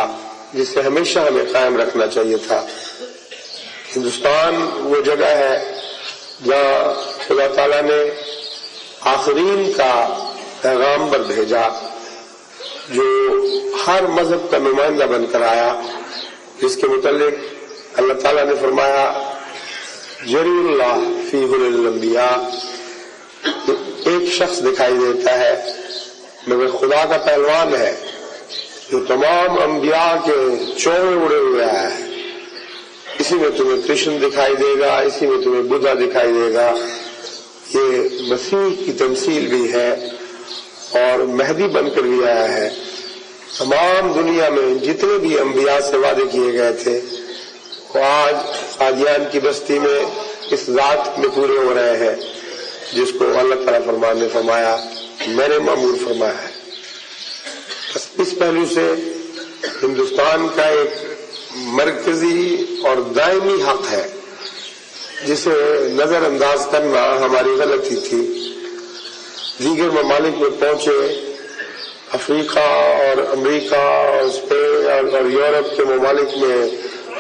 جسے ہمیشہ ہمیں قائم رکھنا چاہیے تھا۔ ہندوستان وہ جگہ ہے جہاں خدا تعالیٰ نے آخرین کا پیغامبر بھیجا جو ہر مذہب کا نمائندہ بن کر آیا، جس کے متعلق اللہ تعالیٰ نے فرمایا جری اللہ فی الانبیاء، ایک شخص دکھائی دیتا ہے مگر خدا کا پہلوان ہے جو تمام انبیاء کے چوہے اڑے ہوئے ہے، اسی میں تمہیں کرشن دکھائی دے گا، اسی میں تمہیں بدھا دکھائی دے گا۔ یہ مسیح کی تمثیل بھی ہے اور مہدی بن کر بھی آیا ہے۔ تمام دنیا میں جتنے بھی انبیاء سے وعدے کیے گئے تھے وہ آج قادیان کی بستی میں اس ذات میں پورے ہو رہے ہیں جس کو اللہ تعالیٰ فرمان نے فرمایا میں نے معمول فرمایا ہے۔ بس اس پہلو سے ہندوستان کا ایک مرکزی اور دائمی حق ہے جسے نظر انداز کرنا ہماری غلطی تھی۔ دیگر ممالک میں پہنچے، افریقہ اور امریکہ اور اسپین اور یورپ کے ممالک میں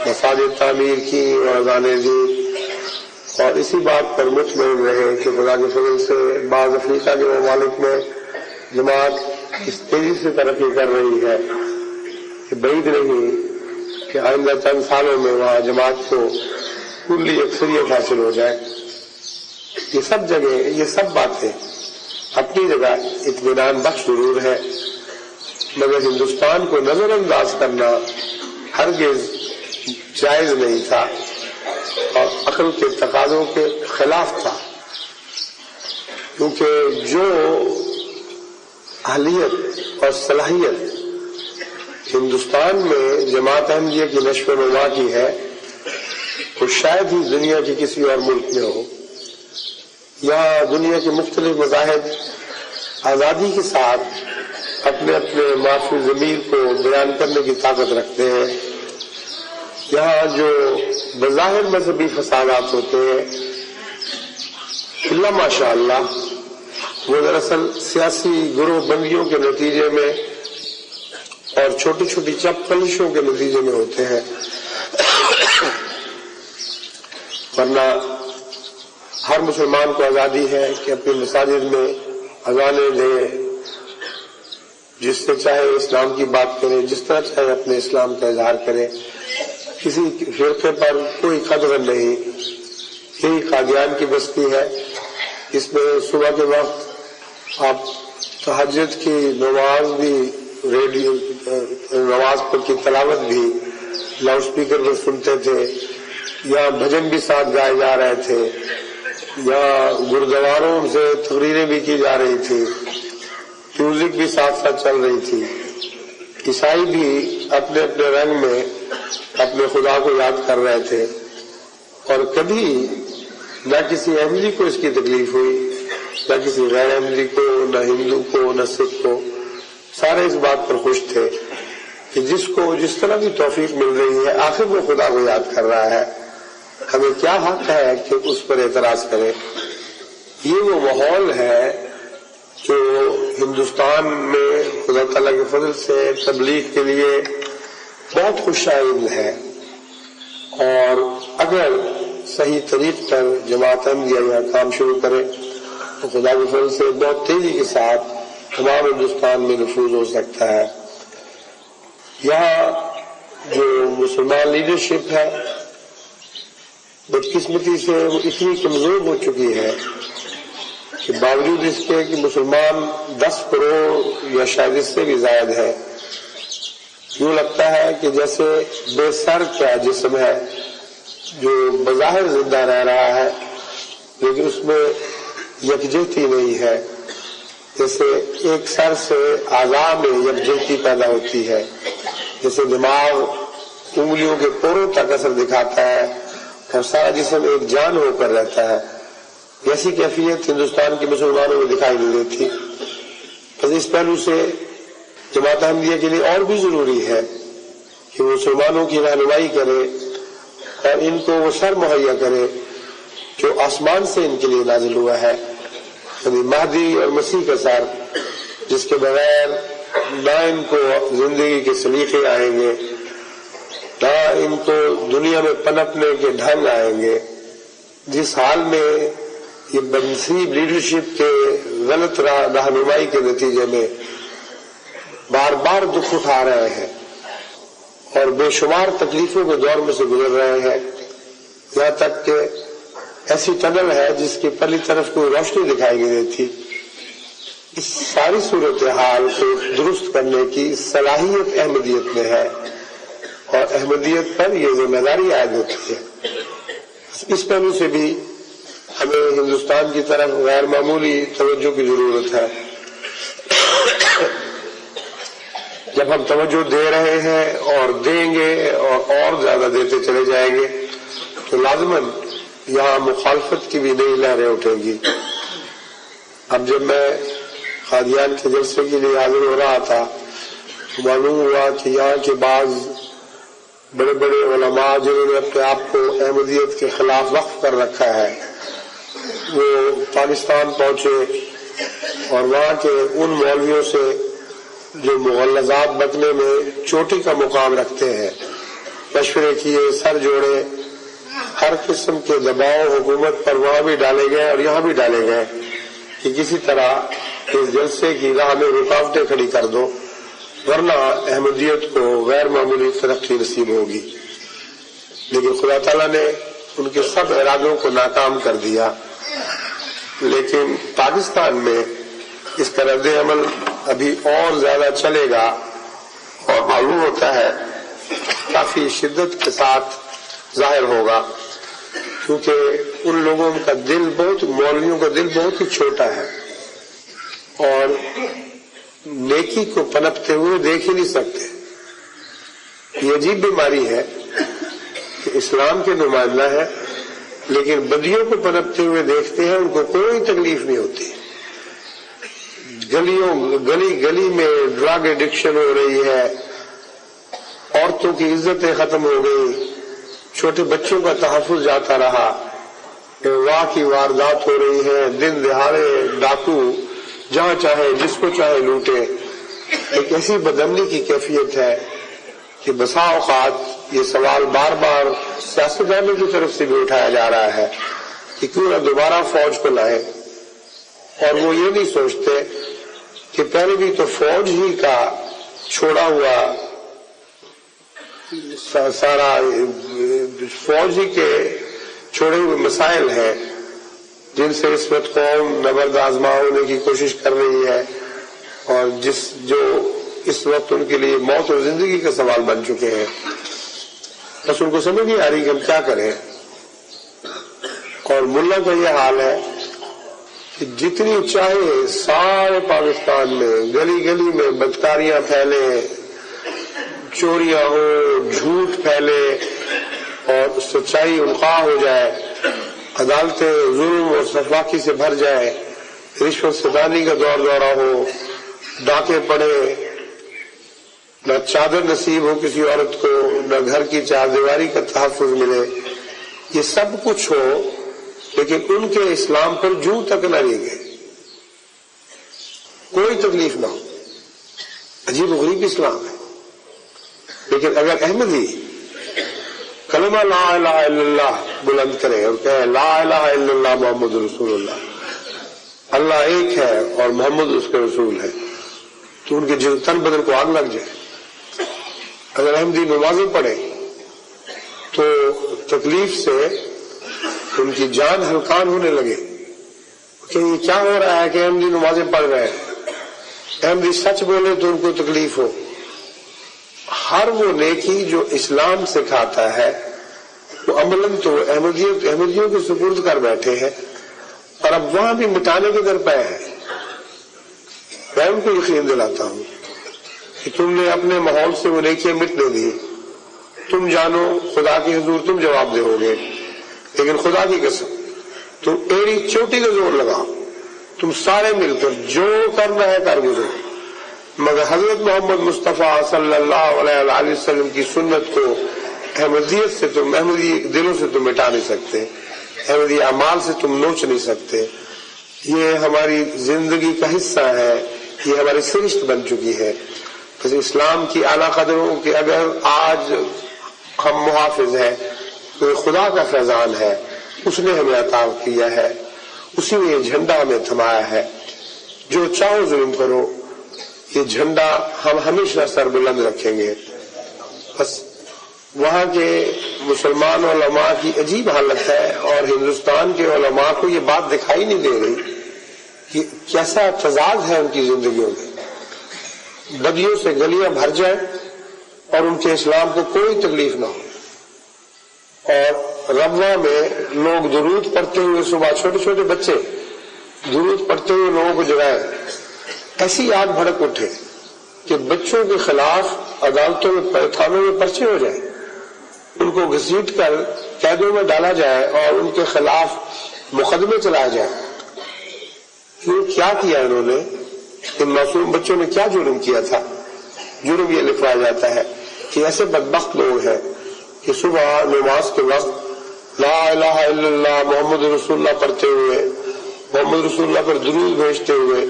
مساجد تعمیر کی اور اذانیں دی، اور اسی بات پر مطمئن رہے کہ خدا کے فضل سے بعض افریقہ کے ممالک میں جماعت اس تیزی سے ترقی کر رہی ہے کہ بعید نہیں کہ آئندہ چند سالوں میں وہاں جماعت کو کلی اکثریت حاصل ہو جائے۔ یہ سب جگہ، یہ سب باتیں اپنی جگہ اطمینان بخش ضرور ہے، مگر ہندوستان کو نظر انداز کرنا ہرگز جائز نہیں تھا اور عقل کے تقاضوں کے خلاف تھا، کیونکہ جو اہلیت اور صلاحیت ہندوستان میں جماعت احمدیہ کی نشو و نما کی ہے وہ شاید ہی دنیا کے کسی اور ملک میں ہو۔ یہاں دنیا کے مختلف مذاہب آزادی کے ساتھ اپنے اپنے معافی ضمیر کو بیان کرنے کی طاقت رکھتے ہیں۔ یہاں جو بظاہر مذہبی فسادات ہوتے ہیں اللہ ماشاء اللہ وہ دراصل سیاسی گروہ بندیوں کے نتیجے میں اور چھوٹی چھوٹی چپکلشوں کے نتیجے میں ہوتے ہیں، ورنہ ہر مسلمان کو آزادی ہے کہ اپنی مساجد میں اذانیں دے، جس سے چاہے اسلام کی بات کرے، جس طرح چاہے اپنے اسلام کا اظہار کرے، کسی فرقے پر کوئی قدر نہیں۔ یہی قادیان کی بستی ہے، اس میں صبح کے وقت آپ تہجد کی نماز بھی، ریڈیو نماز پر کی تلاوت بھی لاؤڈ اسپیکر پر سنتے تھے، یا بھجن بھی ساتھ گائے جا رہے تھے، یا گردواروں سے تقریریں بھی کی جا رہی تھی، میوزک بھی ساتھ ساتھ چل رہی تھی۔ عیسائی بھی اپنے اپنے رنگ میں اپنے خدا کو یاد کر رہے تھے، اور کبھی نہ کسی احمدی کو اس کی تکلیف ہوئی، نہ کسی غیر احمدی کو، نہ ہندو کو، نہ سکھ کو، سارے اس بات پر خوش تھے کہ جس کو جس طرح بھی توفیق مل رہی ہے آخر وہ خدا کو یاد کر رہا ہے، ہمیں کیا حق ہے کہ اس پر اعتراض کریں۔ یہ وہ ماحول ہے جو ہندوستان میں خدا تعالیٰ کے فضل سے تبلیغ کے لیے بہت خوش آئند ہے، اور اگر صحیح طریق پر جماعت احمدیہ یہاں کام شروع کرے تو خدا کے فضل سے بہت تیزی کے ساتھ تمام ہندوستان میں نفوذ ہو سکتا ہے۔ یہاں جو مسلمان لیڈرشپ ہے بدقسمتی سے وہ اتنی کمزور ہو چکی ہے کہ باوجود اس کے کہ مسلمان 10 کروڑ یا شاید اس سے بھی زائد ہے، یوں لگتا ہے کہ جیسے بے سر کا جسم ہے جو بظاہر زندہ رہ رہا ہے لیکن اس میں یکجہتی نہیں ہے۔ جیسے ایک سر سے اعضاء میں یکجہتی پیدا ہوتی ہے، جیسے دماغ انگلیوں کے پوروں تک اثر دکھاتا ہے اور سارا جسم ایک جان ہو کر رہتا ہے. ایسی کیفیت ہندوستان کے مسلمانوں میں دکھائی نہیں دیتی. اس پہلو سے جماعت احمدیہ کے لیے اور بھی ضروری ہے کہ وہ مسلمانوں کی رہنمائی کرے اور ان کو وہ سر مہیا کرے جو آسمان سے ان کے لیے نازل ہوا ہے، یعنی مہدی اور مسیح کا سر، جس کے بغیر نہ ان کو زندگی کے سلیقے آئیں گے، نہ ان کو دنیا میں پنپنے کے ڈھنگ آئیں گے. جس حال میں یہ بنصیب لیڈرشپ کے غلط رہنمائی کے نتیجے میں بار بار دکھ اٹھا رہے ہیں اور بے شمار تکلیفوں کے دور میں سے گزر رہے ہیں، یہاں تک کہ ایسی ٹنل ہے جس کی پہلی طرف کوئی روشنی دکھائی نہیں دیتی. اس ساری صورتحال کو درست کرنے کی صلاحیت احمدیت میں ہے اور احمدیت پر یہ ذمہ داری عائد ہوتی ہے. اس پہلو سے بھی ہمیں ہندوستان کی طرف غیر معمولی توجہ کی ضرورت ہے. جب ہم توجہ دے رہے ہیں اور دیں گے اور زیادہ دیتے چلے جائیں گے تو لازماً یہاں مخالفت کی بھی نئی لہریں اٹھیں گی. اب جب میں قادیان کے جلسے کے لیے حاضر ہو رہا تھا تو معلوم ہوا کہ یہاں کے بعض بڑے بڑے علماء جنہوں نے اپنے آپ کو احمدیت کے خلاف وقف کر رکھا ہے وہ پاکستان پہنچے اور وہاں کے ان مولویوں سے جو مغلظات بکنے میں چوٹی کا مقام رکھتے ہیں مشورے کیے، سر جوڑے. ہر قسم کے دباؤ حکومت پر وہاں بھی ڈالے گئے اور یہاں بھی ڈالے گئے کہ کسی طرح اس جلسے کی راہ میں رکاوٹیں کھڑی کر دو ورنہ احمدیت کو غیر معمولی ترقی نصیب ہوگی. لیکن خدا تعالیٰ نے ان کے سب ارادوں کو ناکام کر دیا. لیکن پاکستان میں اس کا رد عمل ابھی اور زیادہ چلے گا اور معلوم ہوتا ہے کافی شدت کے ساتھ ظاہر ہوگا، کیونکہ ان لوگوں کا دل مولویوں کا دل بہت ہی چھوٹا ہے اور نیکی کو پنپتے ہوئے دیکھ ہی نہیں سکتے. یہ عجیب بیماری ہے کہ اسلام کے نمائندہ ہے لیکن بدیوں کو پنپتے ہوئے دیکھتے ہیں، ان کو کوئی تکلیف نہیں ہوتی. گلی میں ڈرگ ایڈکشن ہو رہی ہے، عورتوں کی عزتیں ختم ہو گئی، چھوٹے بچوں کا تحفظ جاتا رہا، اغوا کی واردات ہو رہی ہے، دن دہاڑے ڈاکو جہاں چاہے جس کو چاہے لوٹے. ایک ایسی بدامنی کی کیفیت ہے کہ بسا اوقات یہ سوال بار بار سیاستدانوں کی طرف سے بھی اٹھایا جا رہا ہے کہ کیوں نہ دوبارہ فوج کو لائے، اور وہ یہ نہیں سوچتے کہ پہلے بھی تو فوج ہی کا چھوڑا ہوا سارا فوج ہی کے چھوڑے ہوئے مسائل ہیں جن سے اس وقت قوم نبرد آزما ہونے کی کوشش کر رہی ہے اور جو اس وقت ان کے لیے موت اور زندگی کا سوال بن چکے ہیں. بس ان کو سمجھ نہیں آ رہی کہ ہم کیا کریں. اور ملا کا یہ حال ہے کہ جتنی چاہے سارے پاکستان میں گلی گلی میں بدکاریاں پھیلے، چوریاں ہو، جھوٹ پھیلے اور سچائی القاع ہو جائے، عدالتیں ظلم اور سفاکی سے بھر جائے، رشوت ستانی کا دورہ ہو، ڈاکے پڑے، نہ چادر نصیب ہو کسی عورت کو، نہ گھر کی چار دیواری کا تحفظ ملے، یہ سب کچھ ہو لیکن ان کے اسلام پر جوں تک نہ رہ گئے، کوئی تکلیف نہ ہو. عجیب و غریب اسلام ہے. لیکن اگر احمدی کلمہ لا الہ الا اللہ بلند کرے اور کہے لا الہ الا اللہ محمد رسول اللہ، اللہ ایک ہے اور محمد اس کے رسول ہے، تو ان کے تن بدن کو آگ لگ جائے. اگر احمدی نمازیں پڑھے تو تکلیف سے ان کی جان ہلکان ہونے لگے کہ یہ کیا ہو رہا ہے کہ احمدی نمازیں پڑھ رہے ہیں. احمدی سچ بولے تو ان کو تکلیف ہو. ہر وہ نیکی جو اسلام سکھاتا ہے وہ عملاً تو احمدیوں کو سپرد کر بیٹھے ہیں اور اب وہاں بھی مٹانے کے در پہ ہے. میں ان کو یقین دلاتا ہوں کہ تم نے اپنے ماحول سے وہ نیکیاں مٹنے دی تم جانو خدا کے حضور تم جواب دو گے، لیکن خدا کی قسم تم ایڑی چوٹی کا زور لگاؤ، تم سارے مل کر جو کرنا ہے کر گزرو، مگر حضرت محمد مصطفیٰ صلی اللہ علیہ وسلم کی سنت کو احمدیت سے تم، احمدی دلوں سے تم مٹا نہیں سکتے، احمدی اعمال سے تم نوچ نہیں سکتے۔ یہ ہماری زندگی کا حصہ ہے، یہ ہماری سرشت بن چکی ہے۔ بس اسلام کی اعلیٰ قدروں کے اگر آج ہم محافظ ہیں تو یہ خدا کا فیضان ہے، اس نے ہمیں عطا کیا ہے، اسی نے یہ جھنڈا ہمیں تھمایا ہے۔ جو چاہو ظلم کرو، یہ جھنڈا ہم ہمیشہ سر بلند رکھیں گے۔ بس وہاں کے مسلمان علماء کی عجیب حالت ہے، اور ہندوستان کے علماء کو یہ بات دکھائی نہیں دے رہی کہ کیسا تضاد ہے ان کی زندگیوں میں۔ بدیوں سے گلیاں بھر جائیں اور ان کے اسلام کو کوئی تکلیف نہ ہو، اور ربوہ میں لوگ درود پڑھتے ہوئے صبح، چھوٹے چھوٹے بچے درود پڑھتے ہوئے لوگوں کو جگائیں، ایسی آگ بھڑک اٹھے کہ بچوں کے خلاف عدالتوں میں، تھانوں میں پرچے ہو جائیں، ان کو گھسیٹ کر قیدوں میں ڈالا جائے اور ان کے خلاف مقدمے چلائے جائیں۔ یہ کیا کیا انہوں نے؟ ان معصوم بچوں نے کیا جرم کیا تھا؟ جرم یہ لکھوایا جاتا ہے کہ ایسے بدبخت لوگ ہیں کہ صبح نماز کے وقت لا الہ الا اللہ محمد رسول اللہ پڑھتے ہوئے، محمد رسول اللہ پر درود بھیجتے ہوئے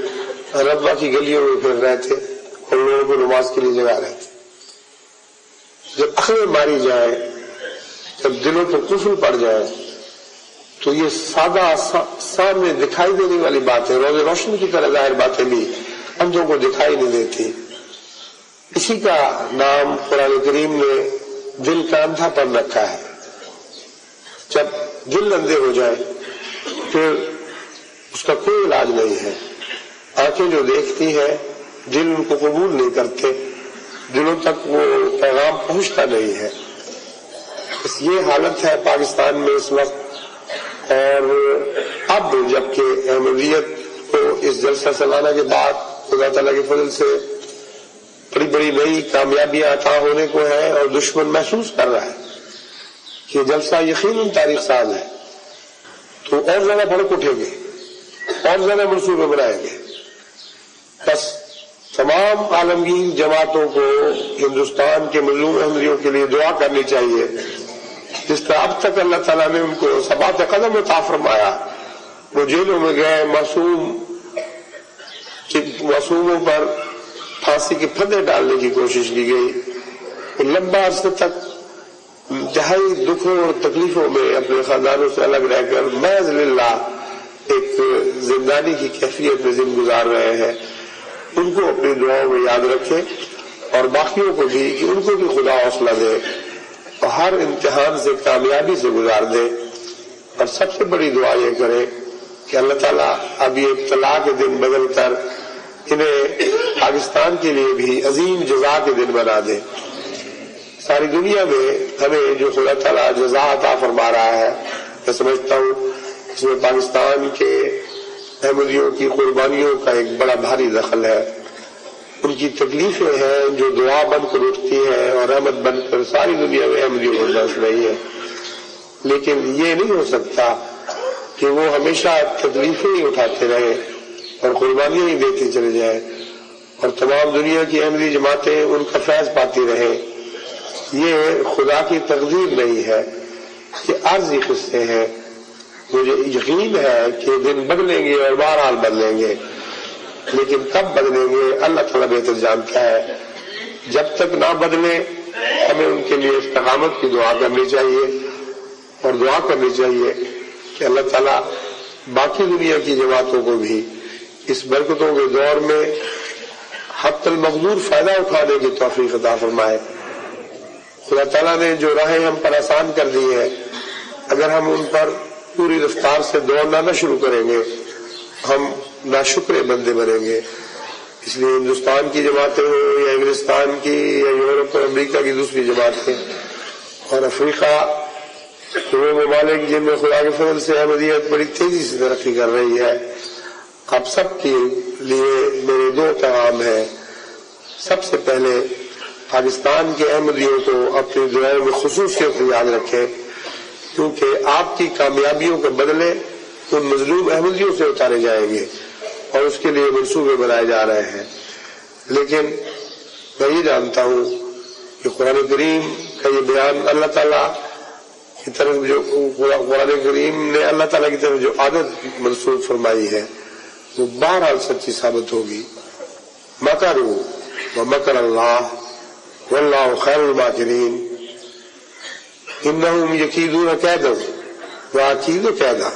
ربوہ کی گلیوں میں پھر رہے تھے اور لوگوں کو نماز کے لیے جگا رہے تھے۔ جب عقلیں ماری جائیں، جب دلوں پر قفل پڑ جائے تو یہ سادہ سامنے دکھائی دینے والی باتیں، روز روشن کی طرح ظاہر باتیں بھی اندھوں کو دکھائی نہیں دیتی۔ اسی کا نام قرآن کریم نے دل کا اندھا پن رکھا ہے۔ جب دل اندھے ہو جائے پھر اس کا کوئی علاج نہیں ہے۔ آنکھیں جو دیکھتی ہیں دل ان کو قبول نہیں کرتے، دلوں تک وہ پیغام پہنچتا نہیں ہے۔ بس یہ حالت ہے پاکستان میں اس وقت، اور اب جبکہ احمدیت کو اس جلسہ سالانہ کے بعد خدا تعالیٰ کے فضل سے بڑی بڑی نئی کامیابیاں عطا ہونے کو ہے، اور دشمن محسوس کر رہا ہے کہ جلسہ یقیناً تاریخ ساز ہے، تو اور زیادہ بھڑک اٹھیں گے، اور زیادہ منصوبے بنائیں گے۔ بس تمام عالمگیر جماعتوں کو ہندوستان کے مظلوم احمدیوں کے لیے دعا کرنی چاہیے، جس طرح اب تک اللہ تعالیٰ نے ان کو ثبات قدم عطا فرمایا۔ وہ جیلوں میں گئے، معصوموں پر پھانسی کے پھندے ڈالنے کی کوشش کی گئی، لمبا عرصے تک انتہائی دکھوں اور تکلیفوں میں اپنے خاندانوں سے الگ رہ کر محض للہ ایک زندانی کی کیفیت میں زندگی گزار رہے ہیں۔ ان کو اپنی دعاؤں میں یاد رکھے، اور باقیوں کو بھی کہ ان کو بھی خدا حوصلہ دے اور ہر امتحان سے کامیابی سے گزار دے۔ اور سب سے بڑی دعا یہ کرے کہ اللہ تعالیٰ اب یہ ابتلا کے دن بدل کر انہیں پاکستان کے لیے بھی عظیم جزا کے دن بنا دے۔ ساری دنیا میں ہمیں جو خدا تعالیٰ جزا عطا فرما رہا ہے، میں سمجھتا ہوں اس میں پاکستان کے احمدیوں کی قربانیوں کا ایک بڑا بھاری دخل ہے۔ ان کی تکلیفیں ہیں جو دعا بن کر اٹھتی ہیں اور رحمت بن کر ساری دنیا میں احمدیوں کو برس رہی ہے، لیکن یہ نہیں ہو سکتا کہ وہ ہمیشہ تکلیفیں ہی اٹھاتے رہے اور قربانیاں ہی دیتے چلے جائیں اور تمام دنیا کی احمدی جماعتیں ان کا فیض پاتی رہیں۔ یہ خدا کی تقدیر نہیں ہے، یہ عارضی قصے ہیں۔ مجھے یقین ہے کہ دن بدلیں گے اور بہرحال بدلیں گے، لیکن کب بدلیں گے اللہ تعالیٰ بہتر جانتا ہے۔ جب تک نہ بدلیں ہمیں ان کے لیے استقامت کی دعا کرنی چاہیے، اور دعا کرنی چاہیے کہ اللہ تعالیٰ باقی دنیا کی جماعتوں کو بھی اس برکتوں کے دور میں حتی المقدور فائدہ اٹھانے کی توفیق عطا فرمائے۔ خدا تعالیٰ نے جو راہیں ہم پر آسان کر دی ہیں، اگر ہم ان پر پوری رفتار سے دوڑنا نہ شروع کریں گے ہم ناشکرے بندے بنیں گے۔ اس لیے ہندوستان کی جماعتیں ہوں یا انگلستان کی یا یورپ اور امریکہ کی دوسری جماعتیں اور افریقہ، وہ ممالک جن میں خدا کے فضل سے احمدیت بڑی تیزی سے ترقی کر رہی ہے، آپ سب کے لیے میرے دو پیغام ہیں۔ سب سے پہلے پاکستان کے احمدیوں کو اپنی دعاؤں میں خصوصیت سے یاد رکھیں، کیونکہ آپ کی کامیابیوں کے بدلے ان مظلوم احمدیوں سے اتارے جائیں گے اور اس کے لیے منصوبے بنائے جا رہے ہیں۔ لیکن میں یہ جانتا ہوں کہ قرآن کریم کا یہ بیان اللہ تعالیٰ کی طرف جو قرآن کریم نے اللہ تعالیٰ کی طرف جو عادت منسوخ فرمائی ہے وہ بہرحال سچی ثابت ہوگی۔ مکروا ومکر اللہ واللہ خیر الماکرین انہم یکیدون کیدا واکید کیدا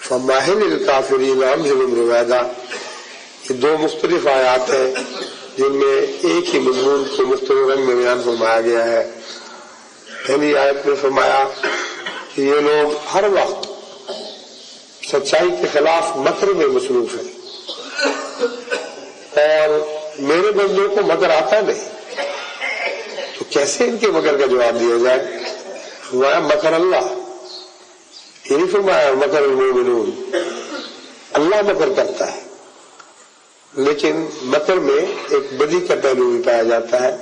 فمہل الکافرین امہلہم رویدا۔ یہ دو مختلف آیات ہیں جن میں ایک ہی مضمون کو مختلف رنگ میں بیان فرمایا گیا ہے۔ پہلی آیت میں فرمایا کہ یہ لوگ ہر وقت سچائی کے خلاف مکر میں مصروف ہیں اور میرے بندوں کو مکر آتا نہیں، تو کیسے ان کے مکر کا جواب دیا جائے؟ فرمایا مکر اللہ، یہ نہیں فرمایا مکر المومنون۔ اللہ مکر کرتا ہے لیکن مکر میں ایک بدی کا پہلو بھی پایا جاتا ہے۔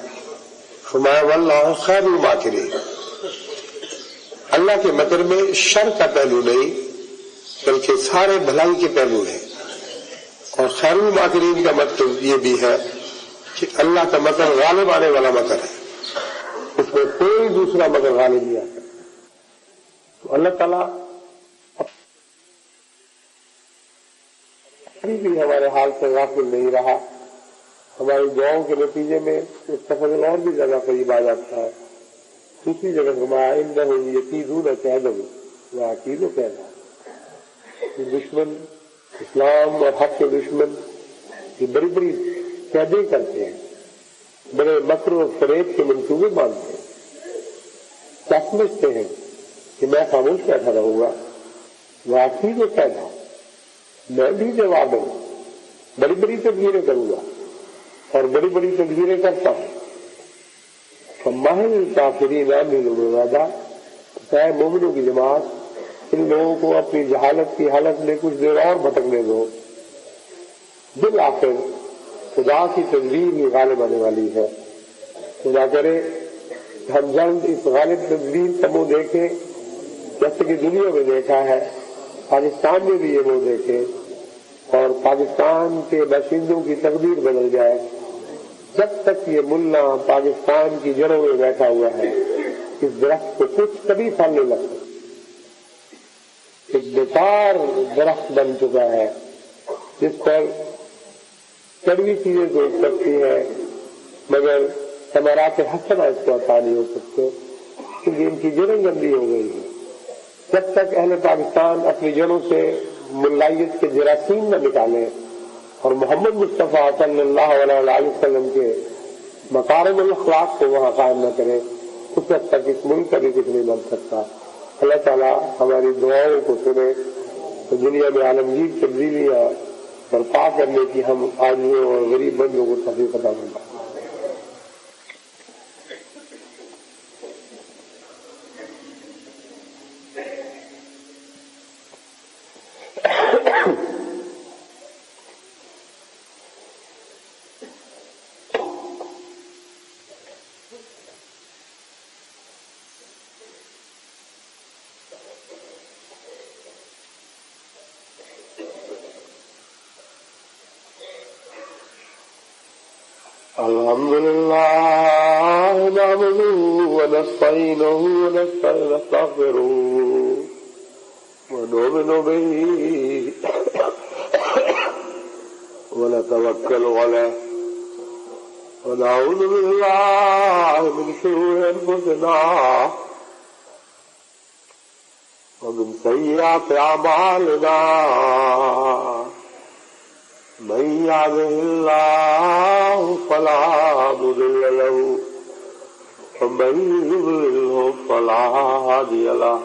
فرمایا واللہ خیر الماکرین، اللہ کے مکر میں شر کا پہلو نہیں بلکہ سارے بھلائی کے پہلو ہیں، اور خیر الماکرین کا مطلب یہ بھی ہے کہ اللہ کا مکر غالب آنے والا مکر ہے، اس میں کوئی دوسرا مکر غالب نہیں آتا۔ تو اللہ تعالیٰ ابھی بھی ہمارے حال سے غافل نہیں رہا، ہماری دعاؤں کے نتیجے میں اس کا فضل اور بھی زیادہ قریب آ جاتا ہے۔ دوسری جگہ فرمایا انہم یکیدون کیدا واکید کیدا۔ دشمن اسلام اور حق کے دشمن یہ بڑی بڑی قیدیں کرتے ہیں، بڑے مکر و فریب کے منصوبے باندھتے ہیں، کیا سمجھتے ہیں کہ میں خاموش بیٹھا رہوں گا؟ واکید کیدا، میں بھی جواب دوں، بڑی بڑی تدبیریں کروں گا اور بڑی بڑی تدبیریں کرتا ہوں۔ فمہل الکافرین امہلہم رویدا، اے مومنوں کی جماعت ان لوگوں کو اپنی جہالت کی حالت میں کچھ دیر اور بھٹکنے دو، بالآخر خدا کی تدبیر ہی غالب آنے والی ہے۔ خدا کرے ہم جلد اس غالب تدبیر کا منہ دیکھیں، جیسے کہ دنیا میں دیکھا ہے، پاکستان میں بھی یہ منہ دیکھیں اور پاکستان کے باشندوں کی تقدیر بدل جائے۔ جب تک یہ ملا پاکستان کی جڑوں میں بیٹھا ہوا ہے اس درخت کو کچھ کبھی پھل نہیں لگتا، ایک بیکار درخت بن چکا ہے جس پر کڑوی چیزیں تو اگ سکتی ہیں مگر ثمرات حسنہ اس کو عطا نہیں ہو سکتے کیونکہ ان کی جڑیں گندی ہو گئی ہیں۔ جب تک اہل پاکستان اپنی جڑوں سے ملائیت کے جراثیم نہ نکالیں اور محمد مصطفیٰ صلی اللہ علیہ وسلم کے مکارم الاخلاق کو وہاں قائم نہ کریں، اس وقت تک اس ملک کا بھی کچھ نہیں بن سکتا۔ اللہ تعالیٰ ہماری دعاؤں کو سنے تو دنیا میں عالمگیر تبدیلیاں برپا کرنے کی ہم آدمیوں اور غریب بندوں کو توفیق عطا فرمائے۔ الحمد لله نحمده ونستعينه ونستغفره ونؤمن به ونتوكل عليه ونعوذ بالله من شرور أنفسنا ومن سيئات أعمالنا من يهده الله فلا مضل له ومن يضلله فلا هادي له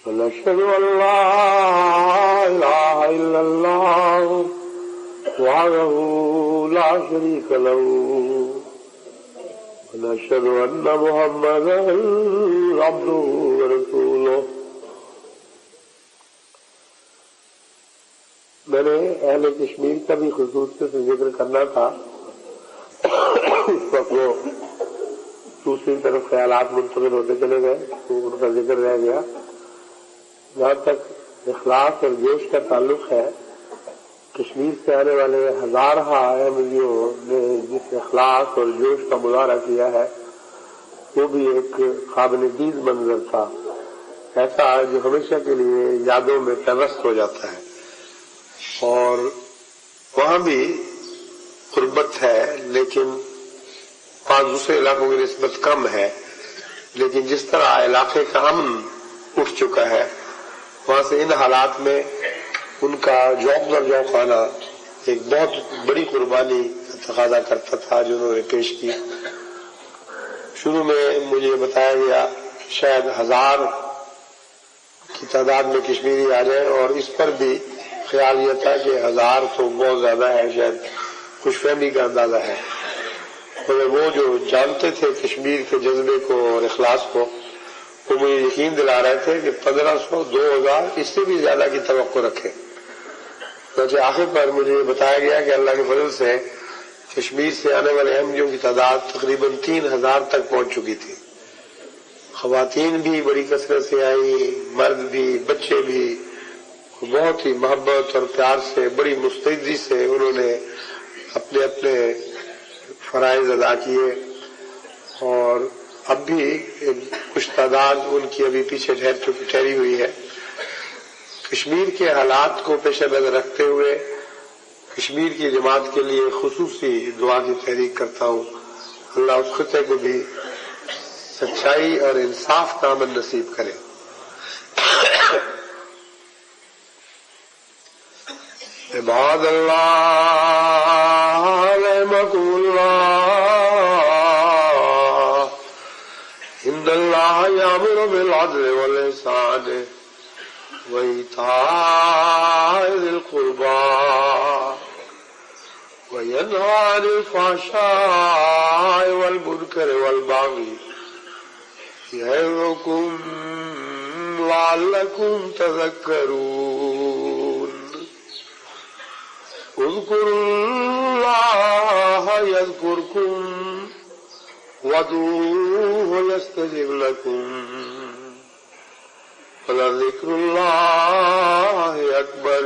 ونشهد أن لا إله إلا الله وحده لا شريك له ونشهد أن محمدا عبده ورسوله۔ میں نے اہل کشمیر کا بھی خصوص سے ذکر کرنا تھا اس وقت وہ دوسری طرف خیالات منتقل ہوتے چلے گئے تو ان کا ذکر رہ گیا. جہاں تک اخلاص اور جوش کا تعلق ہے، کشمیر سے آنے والے ہزارہ احمدیوں نے جس اخلاص اور جوش کا مظاہرہ کیا ہے وہ بھی ایک قابل دید منظر تھا، ایسا جو ہمیشہ کے لیے یادوں میں پیوست ہو جاتا ہے. اور وہاں بھی قربت ہے لیکن 5 دوسرے علاقوں کی نسبت کم ہے، لیکن جس طرح علاقے کا امن اٹھ چکا ہے وہاں سے ان حالات میں ان کا ذوق در ذوق آنا ایک بہت بڑی قربانی کا تقاضا کرتا تھا جو انہوں نے پیش کی. شروع میں مجھے بتایا گیا شاید 1000 کی تعداد میں کشمیری آ جائیں، اور اس پر بھی خیال یہ تھا کہ 1000 تو بہت زیادہ ہے، شاید خوش فہمی کا اندازہ ہے. مگر وہ جو جانتے تھے کشمیر کے جذبے کو اور اخلاص کو، وہ مجھے یقین دلا رہے تھے کہ 1500 2000 اس سے بھی زیادہ کی توقع رکھیں. چنانچہ آخر پر مجھے یہ بتایا گیا کہ اللہ کے فضل سے کشمیر سے آنے والے احمدیوں کی تعداد تقریباً 3000 تک پہنچ چکی تھی. خواتین بھی بڑی کثرت سے آئی، مرد بھی، بچے بھی. بہت ہی محبت اور پیار سے، بڑی مستعدی سے انہوں نے اپنے اپنے فرائض ادا کیے. اور اب بھی کچھ تعداد ان کی ابھی پیچھے ٹھہری ہوئی ہے. کشمیر کے حالات کو پیش نظر رکھتے ہوئے کشمیر کی جماعت کے لیے خصوصی دعا کی تحریک کرتا ہوں. اللہ اس خطے کو بھی سچائی اور انصاف کا امن نصیب کرے. عباد اللہ رحمکم اللہ، ان اللہ یامر بالعدل والاحسان وایتاء ذی القربى وینہی عن الفحشاء والمنکر والبغی یعظکم لعلکم تذکرون. اذکروا اللہ یذکرکم وادعوہ یستجب لکم ولذکر اللہ اکبر.